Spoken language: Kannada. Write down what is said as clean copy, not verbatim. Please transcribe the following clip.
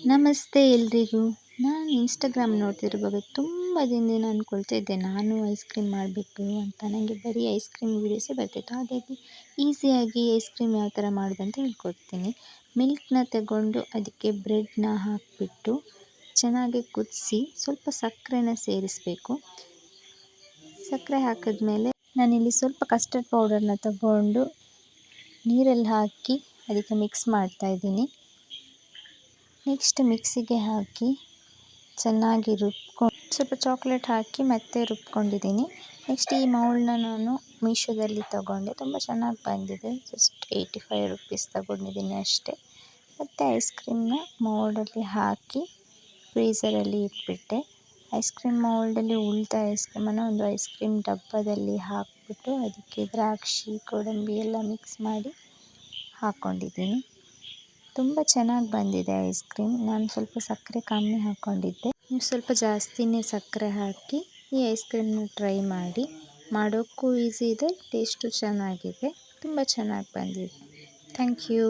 ನಮಸ್ತೆ ಎಲ್ರಿಗೂ. ನಾನು ಇನ್ಸ್ಟಾಗ್ರಾಮ್ ನೋಡ್ತಿರುವಾಗ ತುಂಬ ದಿನದಿಂದ ಅಂದ್ಕೊಳ್ತಾ ಇದ್ದೆ ನಾನು ಐಸ್ ಕ್ರೀಮ್ ಮಾಡಬೇಕು ಅಂತ. ನನಗೆ ಬರೀ ಐಸ್ ಕ್ರೀಮ್ ವೀಡಿಯೋಸೇ ಬರ್ತಿತ್ತು. ಹಾಗಾಗಿ ಈಸಿಯಾಗಿ ಐಸ್ ಕ್ರೀಮ್ ಯಾವ ಥರ ಮಾಡೋದಂತ ಹೇಳ್ಕೊಡ್ತೀನಿ. ಮಿಲ್ಕ್ನ ತಗೊಂಡು ಅದಕ್ಕೆ ಬ್ರೆಡ್ನ ಹಾಕಿಬಿಟ್ಟು ಚೆನ್ನಾಗಿ ಕುದಿಸಿ ಸ್ವಲ್ಪ ಸಕ್ಕರೆನ ಸೇರಿಸಬೇಕು. ಸಕ್ಕರೆ ಹಾಕಿದ್ಮೇಲೆ ನಾನಿಲ್ಲಿ ಸ್ವಲ್ಪ ಕಸ್ಟರ್ಡ್ ಪೌಡರ್ನ ತಗೊಂಡು ನೀರಲ್ಲಿ ಹಾಕಿ ಅದಕ್ಕೆ ಮಿಕ್ಸ್ ಮಾಡ್ತಾಯಿದ್ದೀನಿ. ನೆಕ್ಸ್ಟ್ ಮಿಕ್ಸಿಗೆ ಹಾಕಿ ಚೆನ್ನಾಗಿ ರುಬ್ಕೊಂಡು ಸ್ವಲ್ಪ ಚಾಕ್ಲೇಟ್ ಹಾಕಿ ಮತ್ತೆ ರುಬ್ಕೊಂಡಿದ್ದೀನಿ. ನೆಕ್ಸ್ಟ್ ಈ ಮೌಲ್ಡ್ನ ನಾನು ಮೀಶೋದಲ್ಲಿ ತೊಗೊಂಡೆ, ತುಂಬ ಚೆನ್ನಾಗಿ ಬಂದಿದೆ. ಜಸ್ಟ್ 85 ರುಪೀಸ್ ತೊಗೊಂಡಿದ್ದೀನಿ ಅಷ್ಟೇ. ಮತ್ತು ಐಸ್ ಕ್ರೀಮ್ನ ಮೌಲ್ಡಲ್ಲಿ ಹಾಕಿ ಫ್ರೀಝರಲ್ಲಿ ಇಟ್ಬಿಟ್ಟೆ. ಐಸ್ ಕ್ರೀಮ್ ಮೌಲ್ಡಲ್ಲಿ ಉಳಿದ ಐಸ್ ಕ್ರೀಮನ್ನು ಒಂದು ಐಸ್ ಕ್ರೀಮ್ ಡಬ್ಬದಲ್ಲಿ ಹಾಕಿಬಿಟ್ಟು ಅದಕ್ಕೆ ದ್ರಾಕ್ಷಿ ಗೋಡಂಬಿ ಎಲ್ಲ ಮಿಕ್ಸ್ ಮಾಡಿ ಹಾಕ್ಕೊಂಡಿದ್ದೀನಿ. ತುಂಬ ಚೆನ್ನಾಗಿ ಬಂದಿದೆ ಐಸ್ ಕ್ರೀಮ್. ನಾನು ಸ್ವಲ್ಪ ಸಕ್ಕರೆ ಕಮ್ಮಿ ಹಾಕ್ಕೊಂಡಿದ್ದೆ, ನೀವು ಸ್ವಲ್ಪ ಜಾಸ್ತಿನೇ ಸಕ್ಕರೆ ಹಾಕಿ ಈ ಐಸ್ ಕ್ರೀಮ್ನ ಟ್ರೈ ಮಾಡಿ. ಮಾಡೋಕ್ಕೂ ಈಸಿ ಇದೆ, ಟೇಸ್ಟು ಚೆನ್ನಾಗಿದೆ, ತುಂಬ ಚೆನ್ನಾಗಿ ಬಂದಿದೆ. Thank you.